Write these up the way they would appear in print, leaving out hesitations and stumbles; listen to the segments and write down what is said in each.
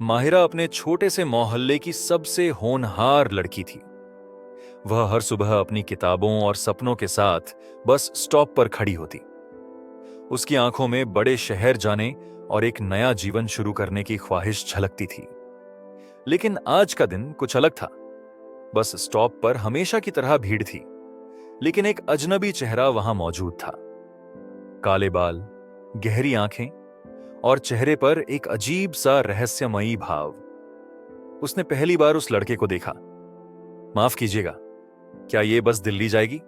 माहिरा अपने छोटे से मोहल्ले की सबसे होनहार लड़की थी। वह हर सुबह अपनी किताबों और सपनों के साथ बस स्टॉप पर खड़ी होती। उसकी आंखों में बड़े शहर जाने और एक नया जीवन शुरू करने की ख्वाहिश झलकती थी। लेकिन आज का दिन कुछ अलग था। बस स्टॉप पर हमेशा की तरह भीड़ थी, लेकिन एक अजनबी चेहरा वहां मौजूद था। काले बाल, गहरी आंखें और चेहरे पर एक अजीब सा रहस्यमयी भाव। उसने पहली बार उस लड़के को देखा। माफ कीजिएगा, क्या ये बस दिल्ली जाएगी?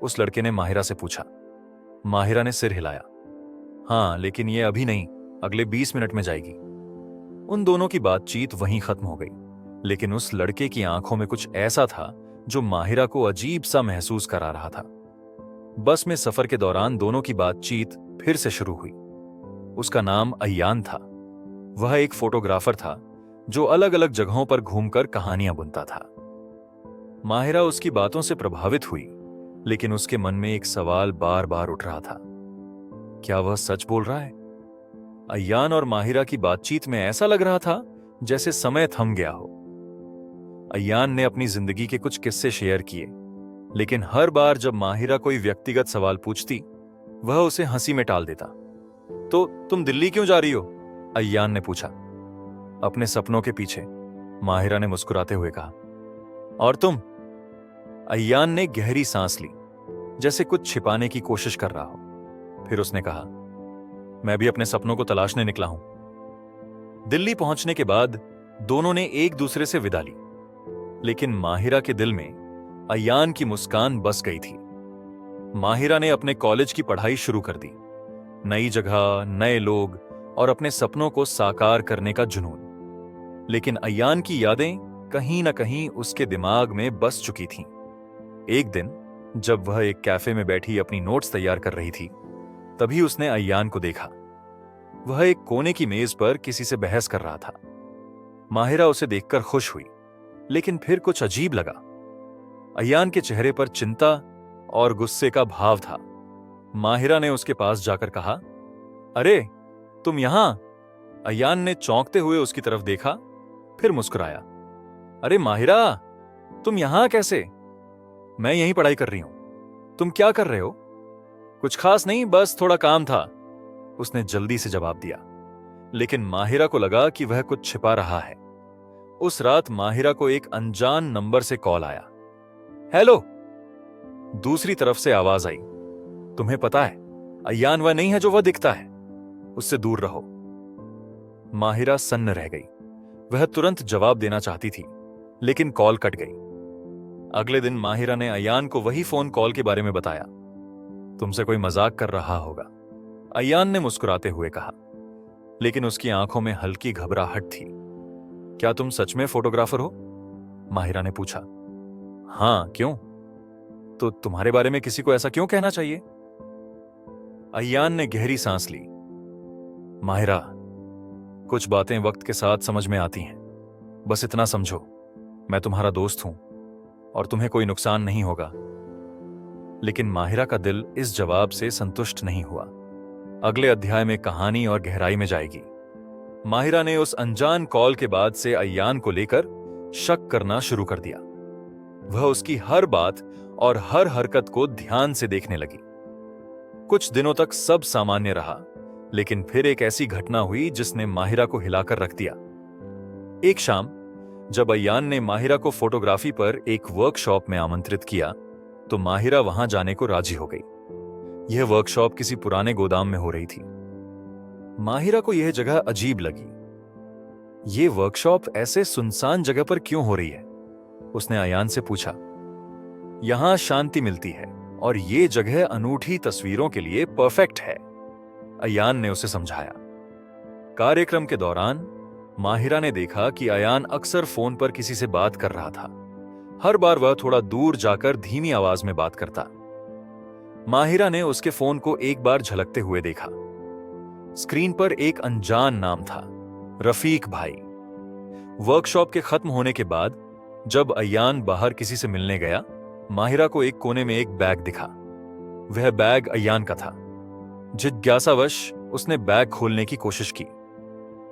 उस लड़के ने माहिरा से पूछा। माहिरा ने सिर हिलाया। हाँ, लेकिन ये अभी नहीं, अगले 20 मिनट में जाएगी। उन दोनों की बातचीत वहीं खत्म हो गई, लेकिन उस लड़के की आंखों में कुछ ऐसा था जो माहिरा को अजीब सा महसूस करा रहा था। बस में सफर के दौरान दोनों की बातचीत फिर से शुरू हुई। उसका नाम अय्यान था। वह एक फोटोग्राफर था जो अलग अलग जगहों पर घूमकर कहानियां बुनता था। माहिरा उसकी बातों से प्रभावित हुई, लेकिन उसके मन में एक सवाल बार बार उठ रहा था। क्या वह सच बोल रहा है? अय्यान और माहिरा की बातचीत में ऐसा लग रहा था जैसे समय थम गया हो। अय्यान ने अपनी जिंदगी के कुछ किस्से शेयर किए, लेकिन हर बार जब माहिरा कोई व्यक्तिगत सवाल पूछती, वह उसे हंसी में टाल देता। तो तुम दिल्ली क्यों जा रही हो? अय्यान ने पूछा। अपने सपनों के पीछे, माहिरा ने मुस्कुराते हुए कहा। और तुम? अय्यान ने गहरी सांस ली, जैसे कुछ छिपाने की कोशिश कर रहा हो। फिर उसने कहा, मैं भी अपने सपनों को तलाशने निकला हूं। दिल्ली पहुंचने के बाद दोनों ने एक दूसरे से विदा ली, लेकिन माहिरा के दिल में अय्यान की मुस्कान बस गई थी। माहिरा ने अपने कॉलेज की पढ़ाई शुरू कर दी। नई जगह, नए लोग और अपने सपनों को साकार करने का जुनून। लेकिन अय्यान की यादें कहीं ना कहीं उसके दिमाग में बस चुकी थीं। एक दिन जब वह एक कैफे में बैठी अपनी नोट्स तैयार कर रही थी, तभी उसने अय्यान को देखा। वह एक कोने की मेज पर किसी से बहस कर रहा था। माहिरा उसे देखकर खुश हुई, लेकिन फिर कुछ अजीब लगा। अय्यान के चेहरे पर चिंता और गुस्से का भाव था। माहिरा ने उसके पास जाकर कहा, अरे तुम यहां? अय्यान ने चौंकते हुए उसकी तरफ देखा, फिर मुस्कुराया। अरे माहिरा, तुम यहां कैसे? मैं यहीं पढ़ाई कर रही हूं। तुम क्या कर रहे हो? कुछ खास नहीं, बस थोड़ा काम था, उसने जल्दी से जवाब दिया। लेकिन माहिरा को लगा कि वह कुछ छिपा रहा है। उस रात माहिरा को एक अनजान नंबर से कॉल आया। हेलो, दूसरी तरफ से आवाज आई। तुम्हें पता है, अय्यान वह नहीं है जो वह दिखता है, उससे दूर रहो। माहिरा सन्न रह गई। वह तुरंत जवाब देना चाहती थी, लेकिन कॉल कट गई। अगले दिन माहिरा ने अय्यान को वही फोन कॉल के बारे में बताया। तुमसे कोई मजाक कर रहा होगा, अय्यान ने मुस्कुराते हुए कहा, लेकिन उसकी आंखों में हल्की घबराहट थी। क्या तुम सच में फोटोग्राफर हो? माहिरा ने पूछा। हाँ, क्यों? तो तुम्हारे बारे में किसी को ऐसा क्यों कहना चाहिए? अय्यान ने गहरी सांस ली। माहिरा, कुछ बातें वक्त के साथ समझ में आती हैं। बस इतना समझो, मैं तुम्हारा दोस्त हूं और तुम्हें कोई नुकसान नहीं होगा। लेकिन माहिरा का दिल इस जवाब से संतुष्ट नहीं हुआ। अगले अध्याय में कहानी और गहराई में जाएगी। माहिरा ने उस अनजान कॉल के बाद से अय्यान को लेकर शक करना शुरू कर दिया। वह उसकी हर बात और हर हरकत को ध्यान से देखने लगी। कुछ दिनों तक सब सामान्य रहा, लेकिन फिर एक ऐसी घटना हुई जिसने माहिरा को हिलाकर रख दिया। एक शाम जब अय्यान ने माहिरा को फोटोग्राफी पर एक वर्कशॉप में आमंत्रित किया, तो माहिरा वहां जाने को राजी हो गई। यह वर्कशॉप किसी पुराने गोदाम में हो रही थी। माहिरा को यह जगह अजीब लगी। यह वर्कशॉप ऐसे सुनसान जगह पर क्यों हो रही है? उसने अय्यान से पूछा। यहां शांति मिलती है और यह जगह अनूठी तस्वीरों के लिए परफेक्ट है, अय्यान ने उसे समझाया। कार्यक्रम के दौरान माहिरा ने देखा कि अय्यान अक्सर फोन पर किसी से बात कर रहा था। हर बार वह थोड़ा दूर जाकर धीमी आवाज में बात करता। माहिरा ने उसके फोन को एक बार झलकते हुए देखा। स्क्रीन पर एक अनजान नाम था, रफीक भाई। वर्कशॉप के खत्म होने के बाद जब अय्यान बाहर किसी से मिलने गया, माहिरा को एक कोने में एक बैग दिखा। वह बैग अय्यान का था। जिज्ञासावश उसने बैग खोलने की कोशिश की।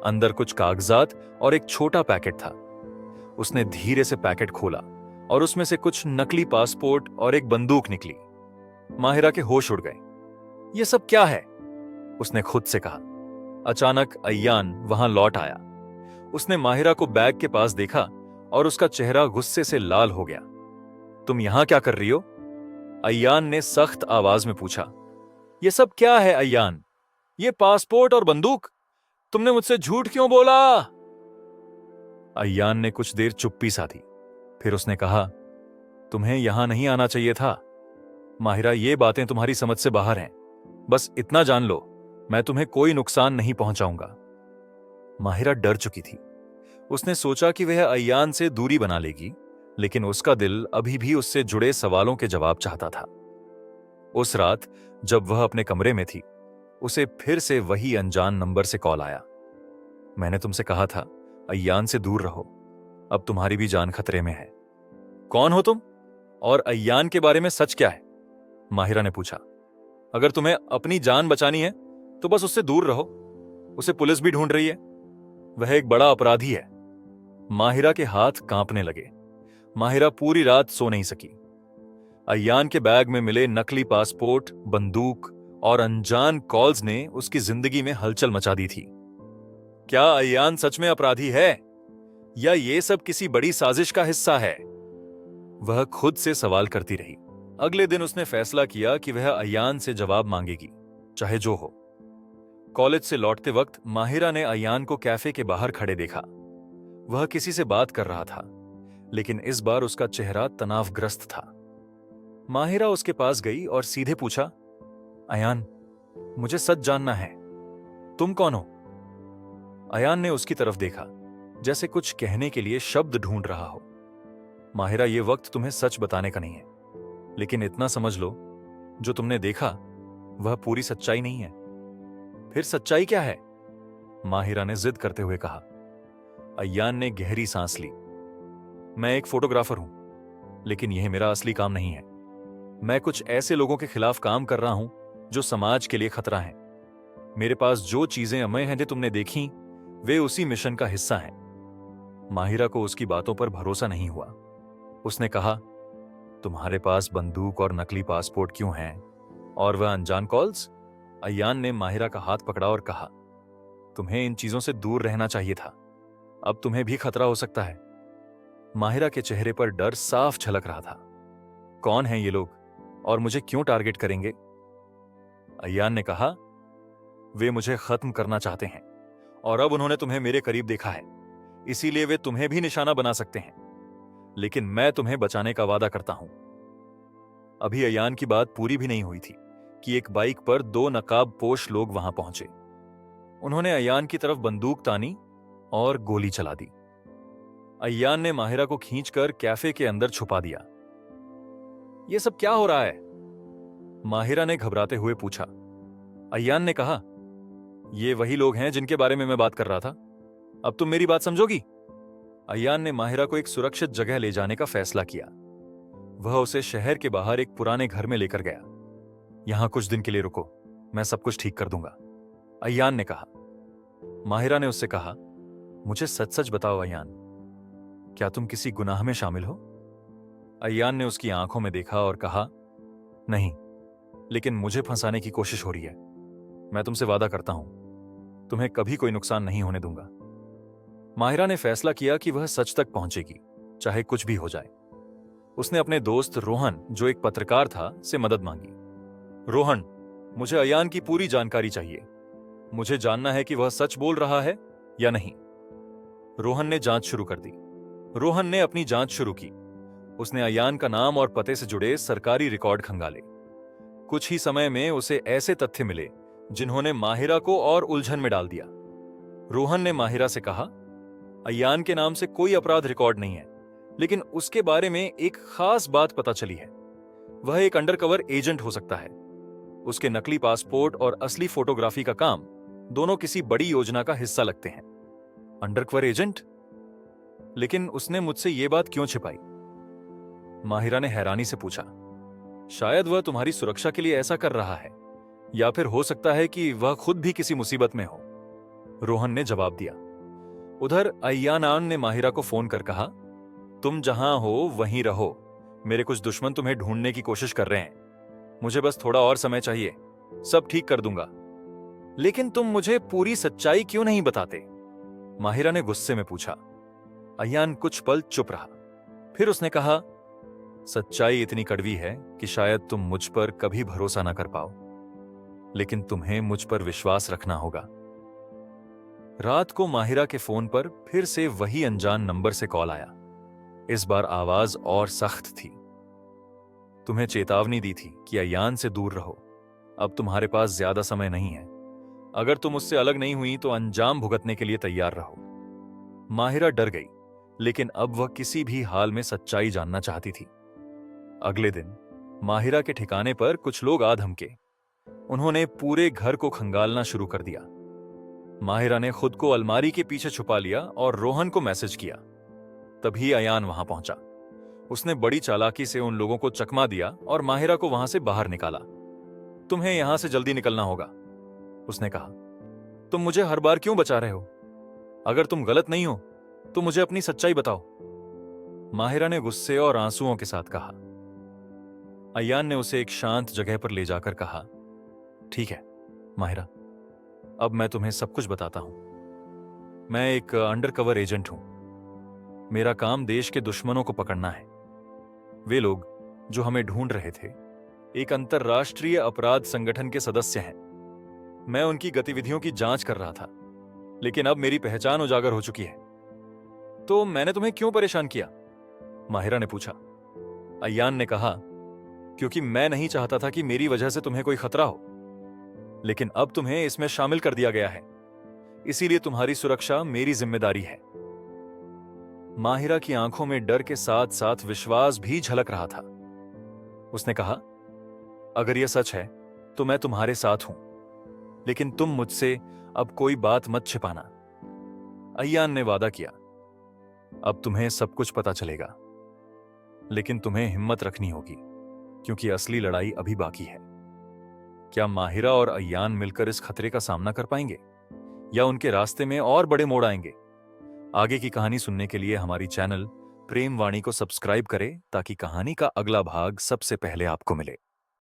अंदर कुछ कागजात और एक छोटा पैकेट था। उसने धीरे से पैकेट खोला और उसमें से कुछ नकली पासपोर्ट और एक बंदूक निकली। माहिरा के होश उड़ गए। यह सब क्या है? उसने खुद से कहा। अचानक अय्यान वहां लौट आया। उसने माहिरा को बैग के पास देखा और उसका चेहरा गुस्से से लाल हो गया। तुम यहां क्या कर रही हो? अय्यान ने सख्त आवाज में पूछा। यह सब क्या है अय्यान? ये पासपोर्ट और बंदूक? तुमने मुझसे झूठ क्यों बोला? अय्यान ने कुछ देर चुप्पी साधी। फिर उसने कहा, तुम्हें यहां नहीं आना चाहिए था। माहिरा, ये बातें तुम्हारी समझ से बाहर हैं। बस इतना जान लो, मैं तुम्हें कोई नुकसान नहीं पहुंचाऊंगा। माहिरा डर चुकी थी। उसने सोचा कि वह अय्यान से दूरी बना लेगी, लेकिन उसका दिल अभी भी उससे जुड़े सवालों के जवाब चाहता था। उस रात जब वह अपने कमरे में थी, उसे फिर से वही अनजान नंबर से कॉल आया। मैंने तुमसे कहा था अय्यान से दूर रहो, अब तुम्हारी भी जान खतरे में है। कौन हो तुम और अय्यान के बारे में सच क्या है? माहिरा ने पूछा। अगर तुम्हें अपनी जान बचानी है तो बस उससे दूर रहो। उसे पुलिस भी ढूंढ रही है। वह एक बड़ा अपराधी है। माहिरा के हाथ कांपने लगे। माहिरा पूरी रात सो नहीं सकी। अय्यान के बैग में मिले नकली पासपोर्ट, बंदूक और अनजान कॉल्स ने उसकी जिंदगी में हलचल मचा दी थी। क्या अय्यान सच में अपराधी है या ये सब किसी बड़ी साजिश का हिस्सा है? वह खुद से सवाल करती रही। अगले दिन उसने फैसला किया कि वह अय्यान से जवाब मांगेगी, चाहे जो हो। कॉलेज से लौटते वक्त माहिरा ने अय्यान को कैफे के बाहर खड़े देखा। वह किसी से बात कर रहा था, लेकिन इस बार उसका चेहरा तनावग्रस्त था। माहिरा उसके पास गई और सीधे पूछा, अयान, मुझे सच जानना है, तुम कौन हो? अयान ने उसकी तरफ देखा, जैसे कुछ कहने के लिए शब्द ढूंढ रहा हो। माहिरा, ये वक्त तुम्हें सच बताने का नहीं है, लेकिन इतना समझ लो, जो तुमने देखा वह पूरी सच्चाई नहीं है। फिर सच्चाई क्या है? माहिरा ने जिद करते हुए कहा। अय्यान ने गहरी सांस ली। मैं एक फोटोग्राफर हूं, लेकिन यह मेरा असली काम नहीं है। मैं कुछ ऐसे लोगों के खिलाफ काम कर रहा हूं जो समाज के लिए खतरा हैं। मेरे पास जो चीजें अमय हैं जो तुमने देखी, वे उसी मिशन का हिस्सा हैं। माहिरा को उसकी बातों पर भरोसा नहीं हुआ। उसने कहा, तुम्हारे पास बंदूक और नकली पासपोर्ट क्यों हैं? और वह अनजान कॉल्स? अय्यान ने माहिरा का हाथ पकड़ा और कहा, तुम्हें इन चीजों से दूर रहना चाहिए था। अब तुम्हें भी खतरा हो सकता है। माहिरा के चेहरे पर डर साफ झलक रहा था। कौन हैं ये लोग और मुझे क्यों टारगेट करेंगे? अय्यान ने कहा, वे मुझे खत्म करना चाहते हैं और अब उन्होंने तुम्हें मेरे करीब देखा है, इसीलिए वे तुम्हें भी निशाना बना सकते हैं, लेकिन मैं तुम्हें बचाने का वादा करता हूं। अभी अय्यान की बात पूरी भी नहीं हुई थी कि एक बाइक पर 2 नकाबपोश लोग वहां पहुंचे। उन्होंने अय्यान की तरफ बंदूक तानी और गोली चला दी। अय्यान ने माहिरा को खींचकर कैफे के अंदर छुपा दिया। यह सब क्या हो रहा है? माहिरा ने घबराते हुए पूछा। अय्यान ने कहा, ये वही लोग हैं जिनके बारे में मैं बात कर रहा था। अब तुम मेरी बात समझोगी? अय्यान ने माहिरा को एक सुरक्षित जगह ले जाने का फैसला किया। वह उसे शहर के बाहर एक पुराने घर में लेकर गया। यहां कुछ दिन के लिए रुको, मैं सब कुछ ठीक कर दूंगा, अय्यान ने कहा। माहिरा ने उससे कहा, मुझे सच सच बताओ अय्यान, क्या तुम किसी गुनाह में शामिल हो? अय्यान ने उसकी आंखों में देखा और कहा, नहीं, लेकिन मुझे फंसाने की कोशिश हो रही है। मैं तुमसे वादा करता हूं, तुम्हें कभी कोई नुकसान नहीं होने दूंगा। माहिरा ने फैसला किया कि वह सच तक पहुंचेगी, चाहे कुछ भी हो जाए। उसने अपने दोस्त रोहन, जो एक पत्रकार था, से मदद मांगी। रोहन, मुझे अय्यान की पूरी जानकारी चाहिए। मुझे जानना है कि वह सच बोल रहा है या नहीं। रोहन ने जांच शुरू कर दी। रोहन ने अपनी जांच शुरू की। उसने अय्यान का नाम और पते से जुड़े सरकारी रिकॉर्ड खंगाले। कुछ ही समय में उसे ऐसे तथ्य मिले जिन्होंने माहिरा को और उलझन में डाल दिया। रोहन ने माहिरा से कहा, अय्यान के नाम से कोई अपराध रिकॉर्ड नहीं है, लेकिन उसके बारे में एक खास बात पता चली है। वह एक अंडरकवर एजेंट हो सकता है। उसके नकली पासपोर्ट और असली फोटोग्राफी का काम दोनों किसी बड़ी योजना का हिस्सा लगते हैं। Undercover agent? लेकिन उसने मुझसे यह बात क्यों छिपाई? माहिरा ने हैरानी से पूछा। शायद वह तुम्हारी सुरक्षा के लिए ऐसा कर रहा है, या फिर हो सकता है कि वह खुद भी किसी मुसीबत में हो। रोहन ने जवाब दिया। उधर अय्यान ने माहिरा को फोन कर कहा, तुम जहां हो वहीं रहो, मेरे कुछ दुश्मन तुम्हें ढूंढने की कोशिश कर रहे हैं, मुझे बस थोड़ा और समय चाहिए, सब ठीक कर दूंगा। लेकिन तुम मुझे पूरी सच्चाई क्यों नहीं बताते? माहिरा ने गुस्से में पूछा। अय्यान कुछ पल चुप रहा, फिर उसने कहा, सच्चाई इतनी कड़वी है कि शायद तुम मुझ पर कभी भरोसा ना कर पाओ, लेकिन तुम्हें मुझ पर विश्वास रखना होगा। रात को माहिरा के फोन पर फिर से वही अनजान नंबर से कॉल आया। इस बार आवाज और सख्त थी। तुम्हें चेतावनी दी थी कि अय्यान से दूर रहो, अब तुम्हारे पास ज्यादा समय नहीं है, अगर तुम उससे अलग नहीं हुई तो अंजाम भुगतने के लिए तैयार रहो। माहिरा डर गई, लेकिन अब वह किसी भी हाल में सच्चाई जानना चाहती थी। अगले दिन माहिरा के ठिकाने पर कुछ लोग आ धमके। उन्होंने पूरे घर को खंगालना शुरू कर दिया। माहिरा ने खुद को अलमारी के पीछे छुपा लिया और रोहन को मैसेज किया। तभी अयान वहां पहुंचा। उसने बड़ी चालाकी से उन लोगों को चकमा दिया और माहिरा को वहां से बाहर निकाला। तुम्हें यहां से जल्दी निकलना होगा, उसने कहा। तुम मुझे हर बार क्यों बचा रहे हो? अगर तुम गलत नहीं हो तो मुझे अपनी सच्चाई बताओ, माहिरा ने गुस्से और आंसुओं के साथ कहा। अय्यान ने उसे एक शांत जगह पर ले जाकर कहा, ठीक है माहिरा, अब मैं तुम्हें सब कुछ बताता हूं। मैं एक अंडरकवर एजेंट हूं। मेरा काम देश के दुश्मनों को पकड़ना है। वे लोग जो हमें ढूंढ रहे थे एक अंतर्राष्ट्रीय अपराध संगठन के सदस्य हैं। मैं उनकी गतिविधियों की जांच कर रहा था, लेकिन अब मेरी पहचान उजागर हो चुकी है। तो मैंने तुम्हें क्यों परेशान किया? माहिरा ने पूछा। अय्यान ने कहा, क्योंकि मैं नहीं चाहता था कि मेरी वजह से तुम्हें कोई खतरा हो, लेकिन अब तुम्हें इसमें शामिल कर दिया गया है, इसीलिए तुम्हारी सुरक्षा मेरी जिम्मेदारी है। माहिरा की आंखों में डर के साथ साथ विश्वास भी झलक रहा था। उसने कहा, अगर यह सच है तो मैं तुम्हारे साथ हूं, लेकिन तुम मुझसे अब कोई बात मत छिपाना। अय्यान ने वादा किया, अब तुम्हें सब कुछ पता चलेगा, लेकिन तुम्हें हिम्मत रखनी होगी, क्योंकि असली लड़ाई अभी बाकी है। क्या माहिरा और अय्यान मिलकर इस खतरे का सामना कर पाएंगे, या उनके रास्ते में और बड़े मोड़ आएंगे? आगे की कहानी सुनने के लिए हमारी चैनल प्रेम वाणी को सब्सक्राइब करें, ताकि कहानी का अगला भाग सबसे पहले आपको मिले।